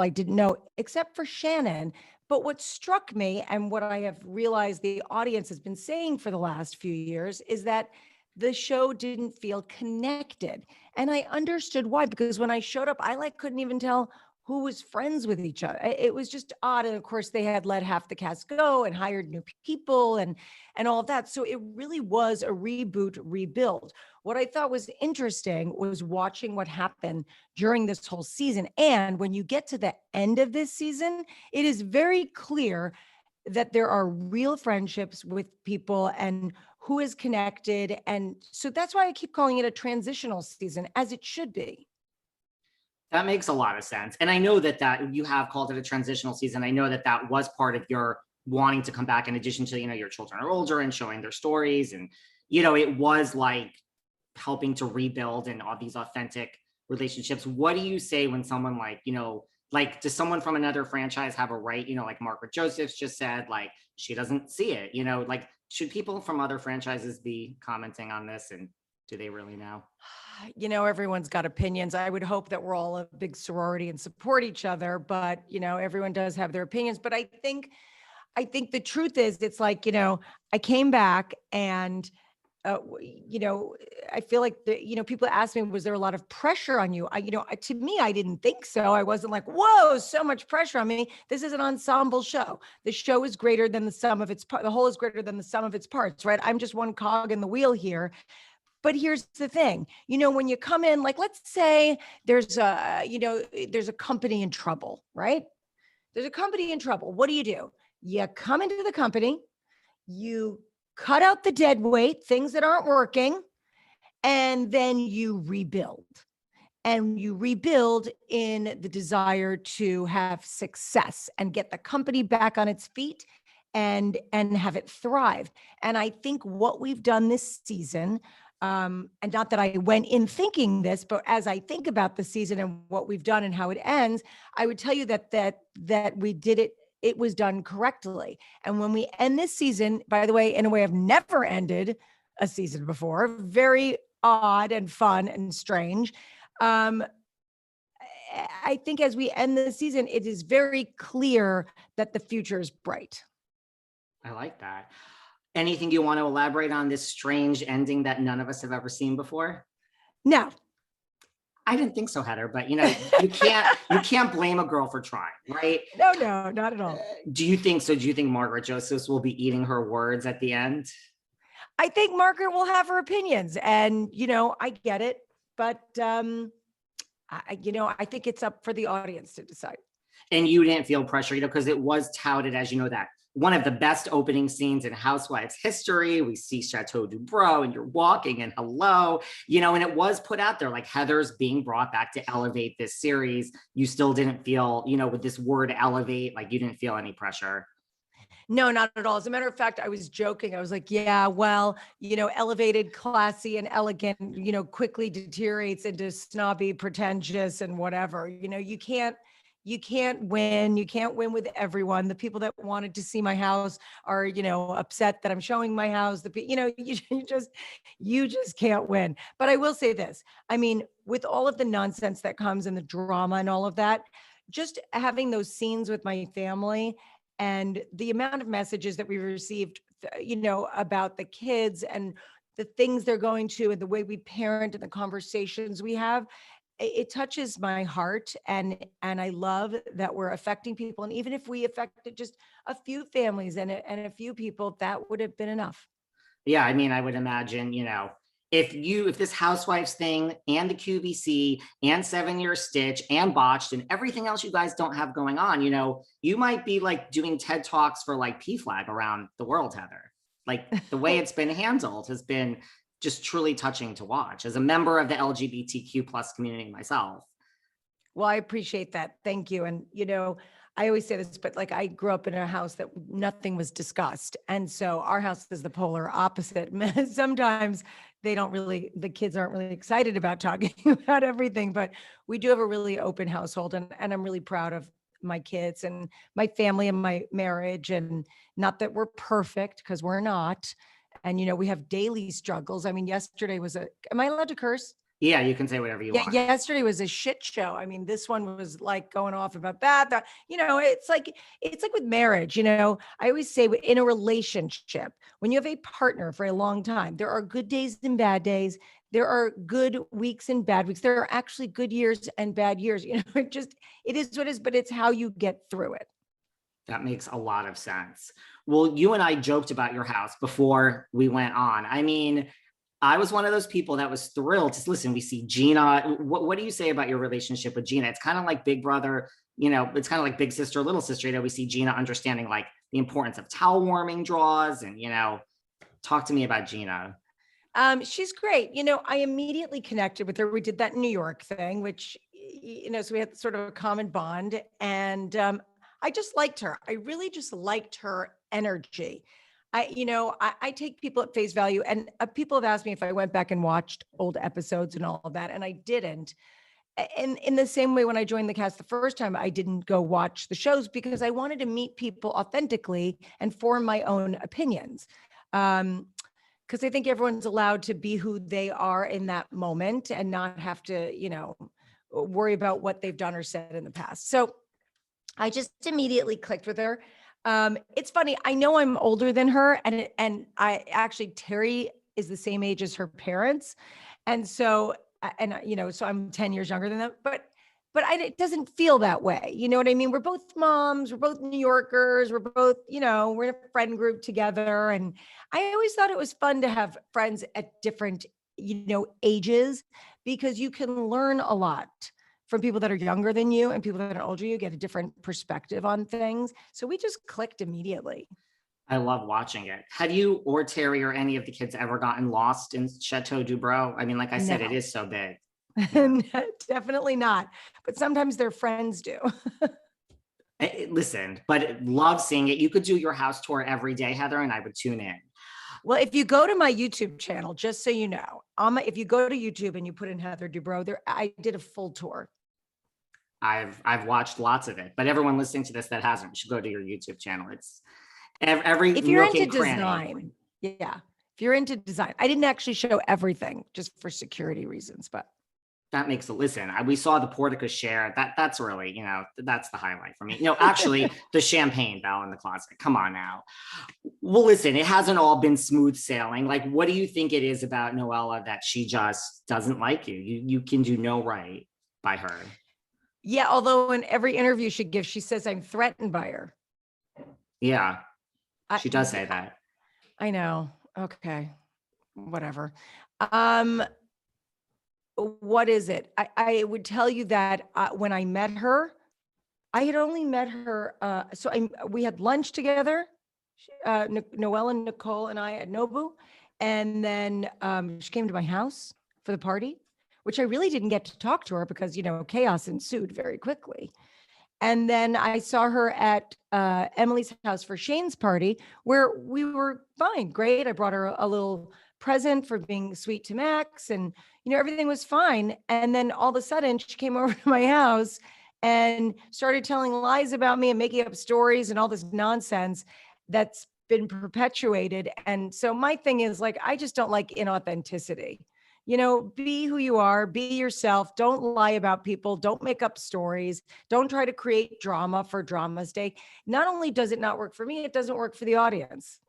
I didn't know, except for Shannon. But what struck me and what I have realized the audience has been saying for the last few years is that the show didn't feel connected. And I understood why, because when I showed up, I like couldn't even tell who was friends with each other. It was just odd. And of course, they had let half the cast go and hired new people and all of that. So it really was a reboot, rebuild. What I thought was interesting was watching what happened during this whole season. And when you get to the end of this season, it is very clear that there are real friendships with people and who is connected. And so that's why I keep calling it a transitional season, as it should be. That makes a lot of sense. And I know that you have called it a transitional season. I know that was part of your wanting to come back, in addition to, your children are older and showing their stories. And, it was like helping to rebuild and all these authentic relationships. What do you say when someone like, does someone from another franchise have a right, like Margaret Josephs just said, like, she doesn't see it, like, should people from other franchises be commenting on this? And do they really know? Everyone's got opinions. I would hope that we're all a big sorority and support each other, but everyone does have their opinions. But I think the truth is, it's like, I came back and I feel like people ask me, was there a lot of pressure on you? To me, I didn't think so. I wasn't like, whoa, so much pressure on me. This is an ensemble show. The show is greater than the sum of its parts. The whole is greater than the sum of its parts, right? I'm just one cog in the wheel here. But here's the thing, when you come in, like, let's say there's a company in trouble, right? There's a company in trouble. What do? You come into the company, you cut out the dead weight, things that aren't working, and then you rebuild. And you rebuild in the desire to have success and get the company back on its feet and have it thrive. And I think what we've done this season, and not that I went in thinking this, but as I think about the season and what we've done and how it ends, I would tell you that we did it. It was done correctly. And when we end this season, by the way, in a way I've never ended a season before, very odd and fun and strange. I think as we end the season, it is very clear that the future is bright. I like that. Anything you want to elaborate on this strange ending that none of us have ever seen before? No. I didn't think so, Heather, but you can't blame a girl for trying, right? No, not at all. Do you think so? Do you think Margaret Josephs will be eating her words at the end? I think Margaret will have her opinions, and I get it, but I think it's up for the audience to decide. And you didn't feel pressure, because it was touted as, that one of the best opening scenes in Housewives history. We see Chateau Dubrow and you're walking and hello, and it was put out there like Heather's being brought back to elevate this series. You still didn't feel, with this word elevate, like you didn't feel any pressure. No, not at all. As a matter of fact, I was joking. I was like, yeah, well, elevated, classy, and elegant, quickly deteriorates into snobby, pretentious, and whatever. You can't win. You can't win with everyone. The people that wanted to see my house are, upset that I'm showing my house. You just can't win. But I will say this. I mean, with all of the nonsense that comes and the drama and all of that, just having those scenes with my family and the amount of messages that we received, about the kids and the things they're going to and the way we parent and the conversations we have, it touches my heart. And I love that we're affecting people. And even if we affected just a few families and a few people, that would have been enough. Yeah. I mean, I would imagine, if this Housewives thing and the QVC and 7 Year Stitch and Botched and everything else you guys don't have going on, you might be like doing TED Talks for like PFLAG around the world, Heather. Like the way it's been handled has been just truly touching to watch as a member of the LGBTQ plus community myself. Well, I appreciate that. Thank you. And, I always say this, but like I grew up in a house that nothing was discussed. And so our house is the polar opposite. Sometimes the kids aren't really excited about talking about everything, but we do have a really open household. And I'm really proud of my kids and my family and my marriage. And not that we're perfect, because we're not. And, we have daily struggles. I mean, yesterday am I allowed to curse? Yeah, you can say whatever you Yeah, want. yesterday was a shit show. I mean, this one was like going off about that. You know, it's like with marriage, you know. I always say in a relationship, when you have a partner for a long time, there are good days and bad days. There are good weeks and bad weeks. There are actually good years and bad years. You know, it is what it is, but it's how you get through it. That makes a lot of sense. Well, you and I joked about your house before we went on. I mean, I was one of those people that was thrilled to listen. We see Gina. What do you say about your relationship with Gina? It's kind of like Big Brother, you know, it's kind of like Big Sister, Little Sister. You know, we see Gina understanding like the importance of towel warming draws and, you know, talk to me about Gina. She's great. You know, I immediately connected with her. We did that New York thing, which, you know, so we had sort of a common bond. And I just liked her. I really just liked her energy. I take people at face value, and people have asked me if I went back and watched old episodes and all of that, and I didn't. And in the same way, when I joined the cast the first time, I didn't go watch the shows because I wanted to meet people authentically and form my own opinions. Because I think everyone's allowed to be who they are in that moment and not have to, you know, worry about what they've done or said in the past. So I just immediately clicked with her. It's funny. I know I'm older than her, and I actually Terry is the same age as her parents, and so you know, so I'm 10 years younger than them. But it doesn't feel that way. You know what I mean? We're both moms. We're both New Yorkers. We're both, you know, we're in a friend group together, and I always thought it was fun to have friends at different, you know, ages because you can learn a lot from people that are younger than you and people that are older. You get a different perspective on things. So we just clicked immediately. I love watching it. Have you or Terry or any of the kids ever gotten lost in Chateau Dubrow? I mean, like I said, it No, is so big. Yeah. definitely not. But sometimes their friends do. Listen, but love seeing it. You could do your house tour every day, Heather, and I would tune in. Well, if you go to my YouTube channel, just so you know, if you go to YouTube and you put in Heather Dubrow, there I did a full tour. I've watched lots of it, but everyone listening to this that hasn't should go to your YouTube channel. It's every If you're nook into and cranny. design, yeah. If you're into design, I didn't actually show everything just for security reasons, but That makes a listen. We saw the Porte Cocheres. That's really, you know, that's the highlight for me. No, actually, the champagne bell in the closet. Come on now. Well, listen, it hasn't all been smooth sailing. Like, what do you think it is about Noella that she just doesn't like you? You can do no right by her. yeah, although in every interview she gives, she says I'm threatened by her. Yeah, I, she does say that. I know. Okay. Whatever. Um, what is it? I would tell you that when I met her, I had only met her. We had lunch together, Noelle and Nicole and I at Nobu. And then she came to my house for the party, which I really didn't get to talk to her because, you know, chaos ensued very quickly. And then I saw her at Emily's house for Shane's party, where we were fine, great. I brought her a little present for being sweet to Max, and you know everything was fine. And then all of a sudden, she came over to my house and started telling lies about me and making up stories and all this nonsense that's been perpetuated. And so my thing is like, I just don't like inauthenticity. You know, be who you are, be yourself. Don't lie about people. Don't make up stories. Don't try to create drama for drama's sake. Not only does it not work for me, it doesn't work for the audience.